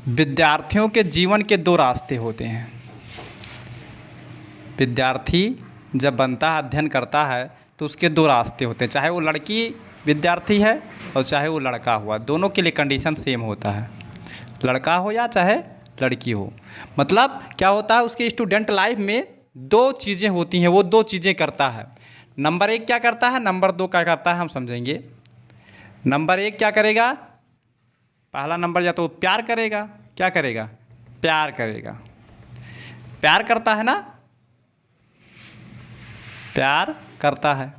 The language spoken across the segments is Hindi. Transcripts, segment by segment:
विद्यार्थियों के जीवन के दो रास्ते होते हैं। विद्यार्थी जब बनता है, अध्ययन करता है, तो उसके दो रास्ते होते हैं, चाहे वो लड़की विद्यार्थी है और चाहे वो लड़का हुआ, दोनों के लिए कंडीशन सेम होता है, लड़का हो या चाहे लड़की हो। मतलब क्या होता है, उसके स्टूडेंट लाइफ में दो चीज़ें होती हैं, वो दो चीज़ें करता है। नंबर एक क्या करता है, नंबर दो क्या करता है, हम समझेंगे। नंबर एक क्या करेगा, पहला नंबर या तो प्यार करेगा, क्या करेगा, प्यार करेगा, प्यार करता है ना, प्यार करता है।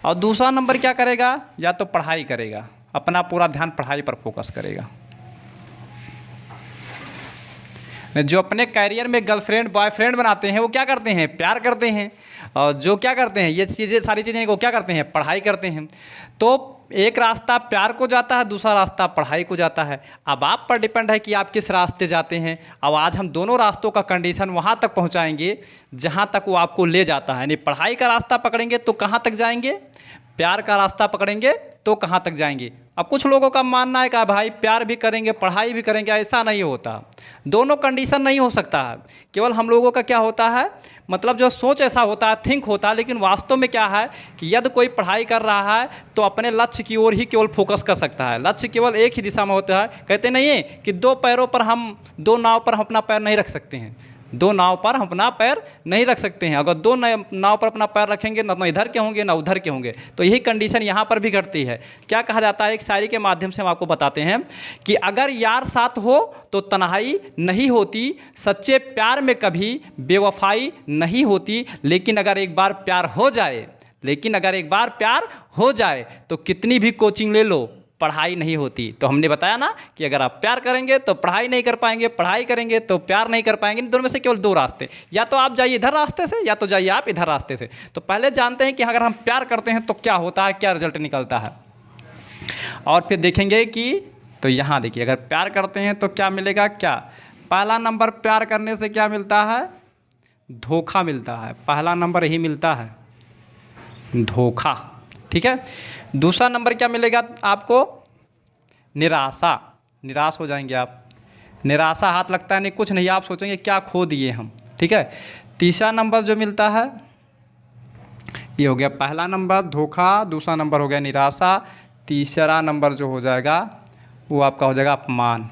और दूसरा नंबर क्या करेगा, या तो पढ़ाई करेगा, अपना पूरा ध्यान पढ़ाई पर फोकस करेगा। जो अपने कैरियर में गर्लफ्रेंड बॉयफ्रेंड बनाते हैं वो क्या करते हैं, प्यार करते हैं। और जो क्या करते हैं, ये चीज़ें सारी चीज़ें को क्या करते हैं, पढ़ाई करते हैं। तो एक रास्ता प्यार को जाता है, दूसरा रास्ता पढ़ाई को जाता है। अब आप पर डिपेंड है कि आप किस रास्ते जाते हैं। अब आज हम दोनों रास्तों का कंडीशन वहाँ तक पहुँचाएंगे जहाँ तक वो आपको ले जाता है। यानी पढ़ाई का रास्ता पकड़ेंगे तो कहाँ तक जाएंगे, प्यार का रास्ता पकड़ेंगे तो कहाँ तक जाएंगे। अब कुछ लोगों का मानना है कि भाई प्यार भी करेंगे पढ़ाई भी करेंगे, ऐसा नहीं होता, दोनों कंडीशन नहीं हो सकता है। केवल हम लोगों का क्या होता है, मतलब जो सोच ऐसा होता है, थिंक होता है, लेकिन वास्तव में क्या है कि यदि कोई पढ़ाई कर रहा है तो अपने लक्ष्य की ओर ही केवल फोकस कर सकता है। लक्ष्य केवल एक ही दिशा में होता है। कहते नहीं है कि दो पैरों पर हम, दो नाव पर हम अपना पैर नहीं रख सकते हैं, दो नाव पर हम अपना पैर नहीं रख सकते हैं। अगर दो नाव पर अपना पैर रखेंगे ना तो इधर के होंगे ना उधर के होंगे। तो यही कंडीशन यहाँ पर भी घटती है। क्या कहा जाता है, एक शायरी के माध्यम से हम आपको बताते हैं कि अगर यार साथ हो तो तन्हाई नहीं होती, सच्चे प्यार में कभी बेवफाई नहीं होती, लेकिन अगर एक बार प्यार हो जाए, लेकिन अगर एक बार प्यार हो जाए तो कितनी भी कोचिंग ले लो पढ़ाई नहीं होती। तो हमने बताया ना कि अगर आप प्यार करेंगे तो पढ़ाई नहीं कर पाएंगे, पढ़ाई करेंगे तो प्यार नहीं कर पाएंगे। इन दोनों में से केवल दो रास्ते, या तो आप जाइए इधर रास्ते से या तो जाइए आप इधर रास्ते से। तो पहले जानते हैं कि अगर हम प्यार करते हैं तो क्या होता है, क्या रिजल्ट निकलता है, और फिर देखेंगे कि तो यहाँ देखिए अगर प्यार करते हैं तो क्या मिलेगा। क्या पहला नंबर प्यार करने से क्या मिलता है, धोखा मिलता है। पहला नंबर यही मिलता है, धोखा। ठीक है। दूसरा नंबर क्या मिलेगा आपको, निराशा, निराश हो जाएंगे आप। निराशा हाथ लगता है नहीं, कुछ नहीं, आप सोचेंगे क्या खो दिए हम। ठीक है। तीसरा नंबर जो मिलता है ये हो गया पहला नंबर धोखा, दूसरा नंबर हो गया निराशा, तीसरा नंबर जो हो जाएगा वो आपका हो जाएगा अपमान,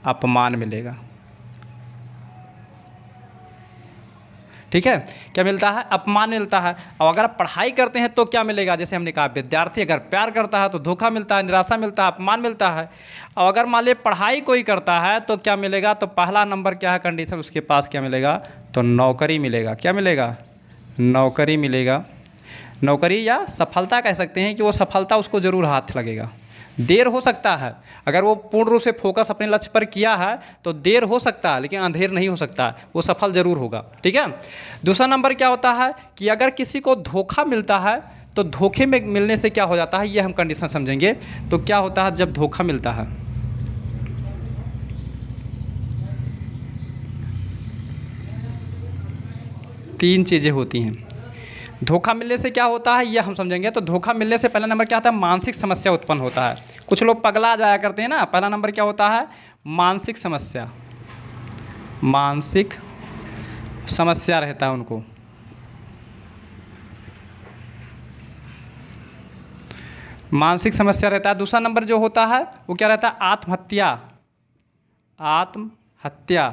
अपमान मिलेगा। ठीक है। क्या मिलता है, अपमान मिलता है। और अगर आप पढ़ाई करते हैं तो क्या मिलेगा, जैसे हमने कहा विद्यार्थी अगर प्यार करता है तो धोखा मिलता है, निराशा मिलता है, अपमान मिलता है। और अगर मान लीजिए पढ़ाई कोई करता है तो क्या मिलेगा, तो पहला नंबर क्या है कंडीशन उसके पास, क्या मिलेगा, तो नौकरी मिलेगा। क्या मिलेगा, नौकरी मिलेगा। नौकरी या सफलता कह सकते हैं कि वो सफलता उसको ज़रूर हाथ लगेगा। देर हो सकता है, अगर वो पूर्ण रूप से फोकस अपने लक्ष्य पर किया है तो देर हो सकता है, लेकिन अंधेर नहीं हो सकता, वो सफल ज़रूर होगा। ठीक है। दूसरा नंबर क्या होता है कि अगर किसी को धोखा मिलता है तो धोखे में मिलने से क्या हो जाता है, ये हम कंडीशन समझेंगे। तो क्या होता है जब धोखा मिलता है, तीन चीज़ें होती हैं। धोखा मिलने से क्या होता है ये हम समझेंगे। तो धोखा मिलने से पहला नंबर क्या होता है, मानसिक समस्या उत्पन्न होता है। कुछ लोग पगला जाया करते हैं ना। पहला नंबर क्या होता है, मानसिक समस्या, मानसिक समस्या रहता है उनको। मानसिक समस्या रहता है। दूसरा नंबर जो होता है वो क्या रहता है, आत्महत्या, आत्महत्या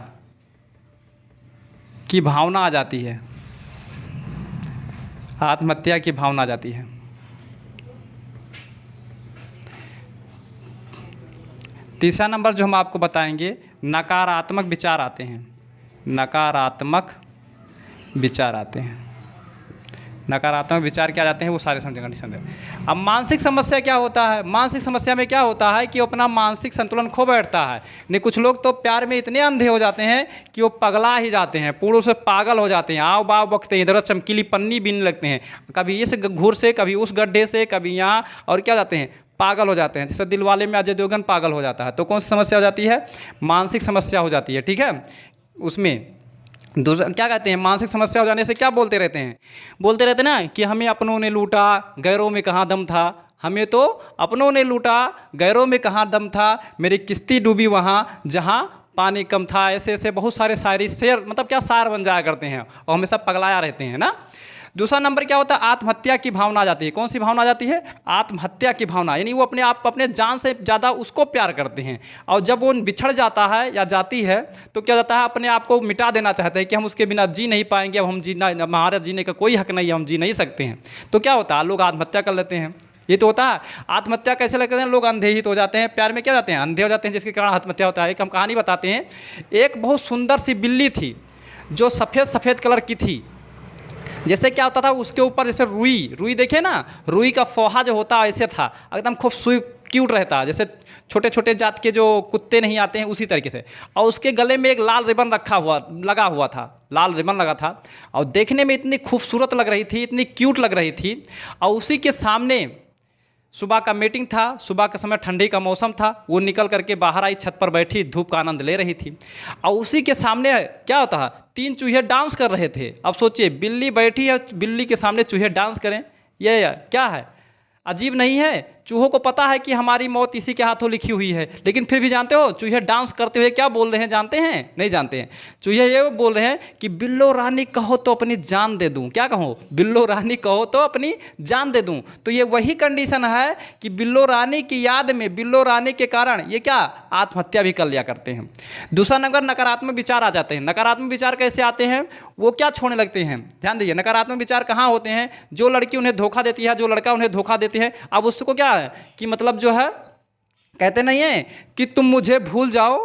की भावना आ जाती है, आत्महत्या की भावना आ जाती है। तीसरा नंबर जो हम आपको बताएंगे, नकारात्मक विचार आते हैं, नकारात्मक विचार आते हैं। नकारात्मक विचार क्या जाते हैं वो सारे समझेंगे कंडीशन है। अब मानसिक समस्या क्या होता है, मानसिक समस्या में क्या होता है कि वो अपना मानसिक संतुलन खो बैठता है। नहीं, कुछ लोग तो प्यार में इतने अंधे हो जाते हैं कि वो पगला ही जाते हैं, पूर्ण से पागल हो जाते हैं, आओ बाव बकते हैं, इधर चमकीली पन्नी बीनने लगते हैं, कभी इस घूर से कभी उस गड्ढे से कभी यहाँ, और क्या जाते हैं, पागल हो जाते हैं। जैसे दिलवाले में अजय देवगन पागल हो जाता है। तो कौन सी समस्या हो जाती है, मानसिक समस्या हो जाती है। ठीक है। उसमें दूसरा क्या कहते हैं, मानसिक समस्या हो जाने से क्या बोलते रहते हैं, बोलते रहते हैं ना कि हमें अपनों ने लूटा, गैरों में कहाँ दम था, हमें तो अपनों ने लूटा, गैरों में कहाँ दम था, मेरी किश्ती डूबी वहाँ जहाँ पानी कम था। ऐसे ऐसे बहुत सारे शायरी शेर मतलब क्या शायर बन जाया करते हैं और हमेशा पगलाया रहते हैं ना। दूसरा नंबर क्या होता है, आत्महत्या की भावना आ जाती है। कौन सी भावना आ जाती है, आत्महत्या की भावना, यानी वो अपने आप अपने जान से ज़्यादा उसको प्यार करते हैं और जब वो बिछड़ जाता है या जाती है तो क्या जाता है, अपने आप को मिटा देना चाहते हैं कि हम उसके बिना जी नहीं पाएंगे, अब हम जीना, हमारा जीने का कोई हक नहीं है, हम जी नहीं सकते हैं। तो क्या होता है, लोग आत्महत्या कर लेते हैं। ये तो होता है। आत्महत्या कैसे लगते हैं, लोग अंधे ही तो हो जाते हैं, प्यार में क्या जाते हैं, अंधे हो जाते हैं, जिसके कारण आत्महत्या होता है। एक हम कहानी बताते हैं। एक बहुत सुंदर सी बिल्ली थी जो सफ़ेद सफ़ेद कलर की थी। जैसे क्या होता था उसके ऊपर, जैसे रुई देखे ना, रुई का फोहा जो होता है ऐसे था, एकदम खूब क्यूट रहता है, जैसे छोटे छोटे जात के जो कुत्ते नहीं आते हैं उसी तरीके से। और उसके गले में एक लाल रिबन लगा हुआ था, लाल रिबन लगा था और देखने में इतनी खूबसूरत लग रही थी, इतनी क्यूट लग रही थी। और उसी के सामने सुबह का मीटिंग था, सुबह के समय ठंडी का मौसम था, वो निकल करके बाहर आई, छत पर बैठी धूप का आनंद ले रही थी। और उसी के सामने क्या होता है, 3 चूहे डांस कर रहे थे। अब सोचिए, बिल्ली बैठी है, बिल्ली के सामने चूहे डांस करें, ये क्या है, अजीब नहीं है। चूहों को पता है कि हमारी मौत इसी के हाथों लिखी हुई है, लेकिन फिर भी जानते हो चूहे डांस करते हुए क्या बोल रहे हैं, जानते हैं, नहीं जानते हैं। चूहे ये बोल रहे हैं कि बिल्लो रानी कहो तो अपनी जान दे दूं। क्या कहो, बिल्लो रानी कहो तो अपनी जान दे दूं। तो ये वही कंडीशन है कि बिल्लो रानी की याद में, बिल्लो रानी के कारण ये क्या आत्महत्या भी कर लिया करते हैं। दूसरा नंबर, नकारात्मक विचार आ जाते हैं। नकारात्मक विचार कैसे आते हैं, वो क्या छोड़ने लगते हैं, ध्यान दीजिए। नकारात्मक विचार कहाँ होते हैं, जो लड़की उन्हें धोखा देती है, जो लड़का उन्हें धोखा देते हैं, अब उसको क्या है कि मतलब जो है, कहते नहीं है कि तुम मुझे भूल जाओ,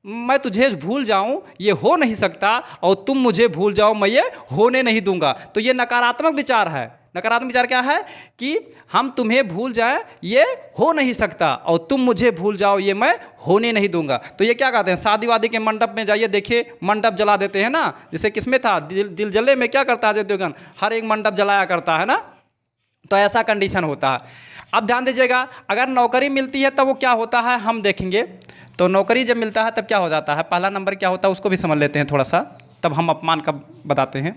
मैं तुझे भूल जाऊं, ये हो नहीं सकता, और तुम मुझे भूल जाओ, मैं ये होने नहीं दूंगा। तो ये नकारात्मक विचार है। नकारात्मक विचार क्या है कि हम तुम्हें भूल जाए, ये हो नहीं सकता, और तुम मुझे भूल जाओ, ये मैं होने नहीं दूंगा। तो ये क्या कहते हैं, शादी वादी के मंडप में जाइए, देखिए मंडप जला देते हैं ना, जैसे किसमें था, दिल जले में क्या करता है अजय देवगन, हर एक मंडप जलाया करता है ना। तो ऐसा कंडीशन होता है। अब ध्यान दीजिएगा, अगर नौकरी मिलती है तब वो क्या होता है हम देखेंगे। तो नौकरी जब मिलता है तब क्या हो जाता है, पहला नंबर क्या होता है उसको भी समझ लेते हैं थोड़ा सा, तब हम अपमान का बताते हैं।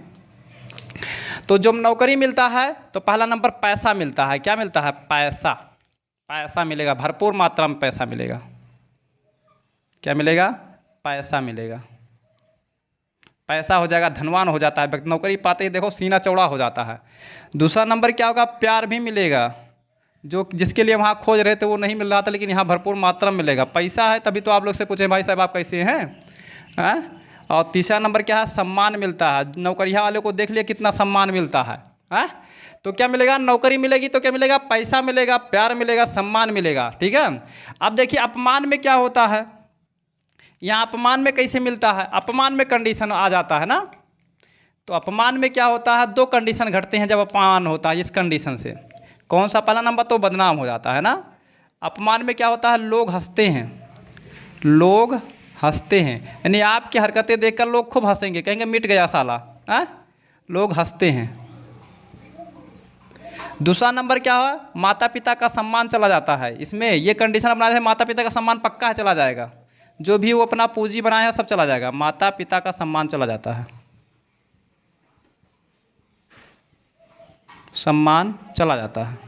तो जब नौकरी मिलता है तो पहला नंबर पैसा मिलता है। क्या मिलता है, पैसा मिलेगा, भरपूर मात्रा में पैसा मिलेगा। क्या मिलेगा, पैसा मिलेगा, पैसा हो जाएगा, धनवान हो जाता है व्यक्ति, नौकरी पाते ही देखो सीना चौड़ा हो जाता है। दूसरा नंबर क्या होगा, प्यार भी मिलेगा, जो जिसके लिए वहाँ खोज रहे थे वो नहीं मिल रहा था, लेकिन यहाँ भरपूर मात्रा में मिलेगा। पैसा है तभी तो आप लोग से पूछे भाई साहब आप कैसे हैं। और तीसरा नंबर क्या है, सम्मान मिलता है। नौकरिया वाले को देख लिया कितना सम्मान मिलता है। तो क्या मिलेगा, नौकरी मिलेगी तो क्या मिलेगा, पैसा मिलेगा, प्यार मिलेगा, सम्मान मिलेगा। ठीक है। अब देखिए अपमान में क्या होता है, यहाँ अपमान में कैसे मिलता है, अपमान में कंडीशन आ जाता है ना। तो अपमान में क्या होता है, 2 कंडीशन घटते हैं जब अपमान होता है। इस कंडीशन से कौन सा, पहला नंबर तो बदनाम हो जाता है ना। अपमान में क्या होता है, लोग हंसते हैं, लोग हंसते हैं, यानी आपकी हरकतें देखकर लोग खूब हंसेंगे, कहेंगे मिट गया साला, लोग हंसते हैं। दूसरा नंबर क्या है, माता पिता का सम्मान चला जाता है। इसमें ये कंडीशन अपना है, माता पिता का सम्मान पक्का है चला जाएगा, जो भी वो अपना पूंजी बनाया है सब चला जाएगा, माता पिता का सम्मान चला जाता है, सम्मान चला जाता है।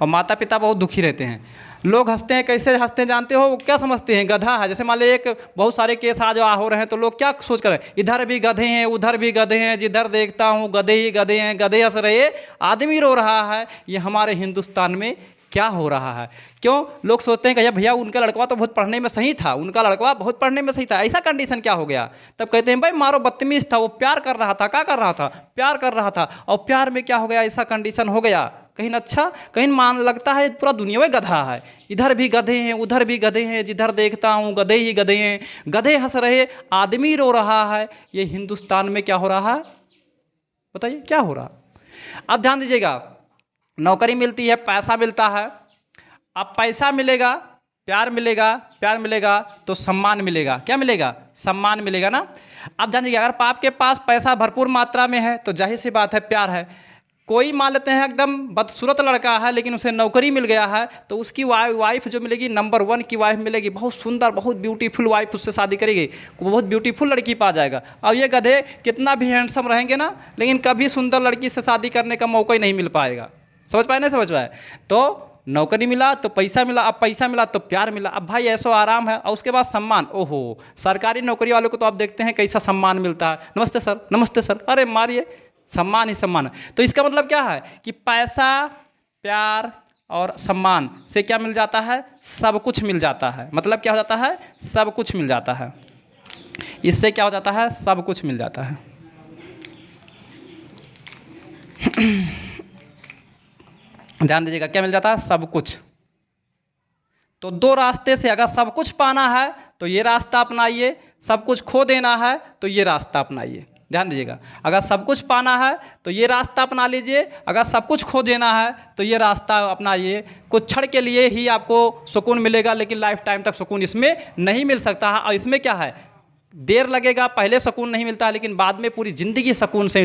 और माता पिता बहुत दुखी रहते हैं। लोग हंसते हैं, कैसे हंसते हैं जानते हो, वो क्या समझते हैं, गधा है। जैसे मान लो एक बहुत सारे केस आज हो रहे हैं, तो लोग क्या सोच कर, इधर भी गधे हैं, उधर भी गधे हैं, जिधर देखता हूँ गधे ही गधे हैं, गधे हंस रहे, आदमी रो रहा है। ये हमारे हिंदुस्तान में क्या हो रहा है, क्यों लोग सोचते हैं कि भैया उनका लड़का तो बहुत पढ़ने में सही था, उनका लड़का बहुत पढ़ने में सही था, ऐसा कंडीशन क्या हो गया। तब कहते हैं भाई मारो, बदतमीज था वो, प्यार कर रहा था, क्या कर रहा था, प्यार कर रहा था, और प्यार में क्या हो गया, ऐसा कंडीशन हो गया। कहीं अच्छा, कहीं मान लगता है पूरा दुनिया में गधा है, इधर भी गधे हैं, उधर भी गधे हैं, जिधर देखता हूँ गधे ही गधे हैं, गधे हंस रहे, आदमी रो रहा है। ये हिंदुस्तान में क्या हो रहा है, बताइए क्या हो रहा। अब ध्यान दीजिएगा, नौकरी मिलती है, पैसा मिलता है। अब पैसा मिलेगा, प्यार मिलेगा, प्यार मिलेगा तो सम्मान मिलेगा। क्या मिलेगा, सम्मान मिलेगा ना। अब जानिए, अगर आपके पास पैसा भरपूर मात्रा में है तो जाहिर सी बात है प्यार है। कोई मान लेते हैं एकदम बदसूरत लड़का है लेकिन उसे नौकरी मिल गया है, तो उसकी वाइफ जो मिलेगी नंबर 1 की वाइफ मिलेगी, बहुत सुंदर, बहुत ब्यूटीफुल वाइफ उससे शादी करेगी, बहुत ब्यूटीफुल लड़की पा जाएगा। अब ये गधे कितना भी हैंडसम रहेंगे ना, लेकिन कभी सुंदर लड़की से शादी करने का मौका ही नहीं मिल पाएगा। समझ पाए नहीं समझ पाए? तो नौकरी मिला तो पैसा मिला, अब पैसा मिला तो प्यार मिला, अब भाई ऐसो आराम है, और उसके बाद सम्मान। ओहो, सरकारी नौकरी वालों को तो आप देखते हैं कैसा सम्मान मिलता है, नमस्ते सर, नमस्ते सर, अरे मारिए, सम्मान ही सम्मान है। तो इसका मतलब क्या है कि पैसा, प्यार और सम्मान से क्या मिल जाता है? सब कुछ मिल जाता है। मतलब क्या हो जाता है? सब कुछ मिल जाता है। इससे क्या हो जाता है? सब कुछ मिल जाता है। ध्यान दीजिएगा, क्या मिल जाता है? सब कुछ। तो दो रास्ते से अगर सब कुछ पाना है तो ये रास्ता अपनाइए, सब कुछ खो देना है तो ये रास्ता अपनाइए। ध्यान दीजिएगा, अगर सब कुछ पाना है तो ये रास्ता अपना लीजिए, अगर सब कुछ खो देना है तो ये रास्ता अपनाइए। कुछ क्षण के लिए ही आपको सुकून मिलेगा, लेकिन लाइफ टाइम तक सुकून इसमें नहीं मिल सकता है। और इसमें क्या है, देर लगेगा, पहले सुकून नहीं मिलता है, लेकिन बाद में पूरी ज़िंदगी सुकून से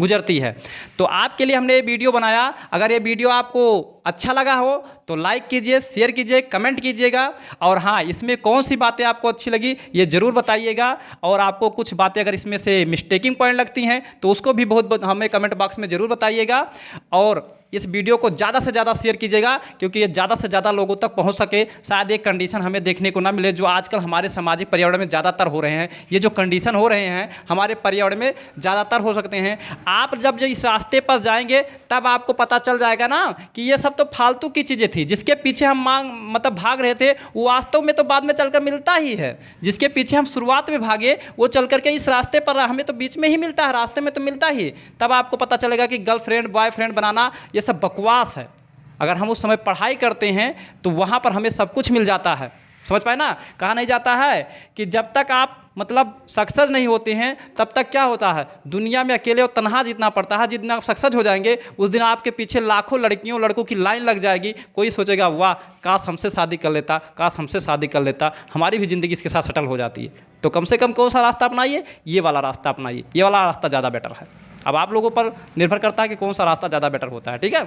गुजरती है। तो आपके लिए हमने ये वीडियो बनाया। अगर ये वीडियो आपको अच्छा लगा हो तो लाइक कीजिए, शेयर कीजिए, कमेंट कीजिएगा। और हाँ, इसमें कौन सी बातें आपको अच्छी लगी ये ज़रूर बताइएगा। और आपको कुछ बातें अगर इसमें से मिस्टेकिंग पॉइंट लगती हैं तो उसको भी बहुत हमें कमेंट बॉक्स में ज़रूर बताइएगा। और इस वीडियो को ज़्यादा से ज़्यादा शेयर कीजिएगा, क्योंकि ये ज़्यादा से ज़्यादा लोगों तक पहुंच सके। शायद एक कंडीशन हमें देखने को ना मिले जो आजकल हमारे सामाजिक पर्यावरण में ज़्यादातर हो रहे हैं। ये जो कंडीशन हो रहे हैं हमारे पर्यावरण में ज़्यादातर हो सकते हैं। आप जब इस रास्ते पर जाएंगे तब आपको पता चल जाएगा ना कि ये सब तो फालतू की चीज़ें थी। जिसके पीछे हम भाग रहे थे वो वास्तव में तो बाद में चलकर मिलता ही है। जिसके पीछे हम शुरुआत में भागे वो चल करके इस रास्ते पर हमें तो बीच में ही मिलता है, रास्ते में तो मिलता ही। तब आपको पता चलेगा कि गर्लफ्रेंड बॉयफ्रेंड बनाना ये सब बकवास है। अगर हम उस समय पढ़ाई करते हैं तो वहाँ पर हमें सब कुछ मिल जाता है। समझ पाए ना? कहा नहीं जाता है कि जब तक आप सक्सेस नहीं होते हैं तब तक क्या होता है, दुनिया में अकेले और तन्हा जीतना पड़ता है। जिस दिन आप सक्सेस हो जाएंगे उस दिन आपके पीछे लाखों लड़कियों लड़कों की लाइन लग जाएगी। कोई सोचेगा वाह, काश हमसे शादी कर लेता, काश हमसे शादी कर लेता, हमारी भी ज़िंदगी इसके साथ सेटल हो जाती है। तो कम से कम कौन सा रास्ता अपनाइए? ये वाला रास्ता अपनाइए। ये वाला रास्ता ज़्यादा बेटर है। अब आप लोगों पर निर्भर करता है कि कौन सा रास्ता ज़्यादा बेटर होता है। ठीक है।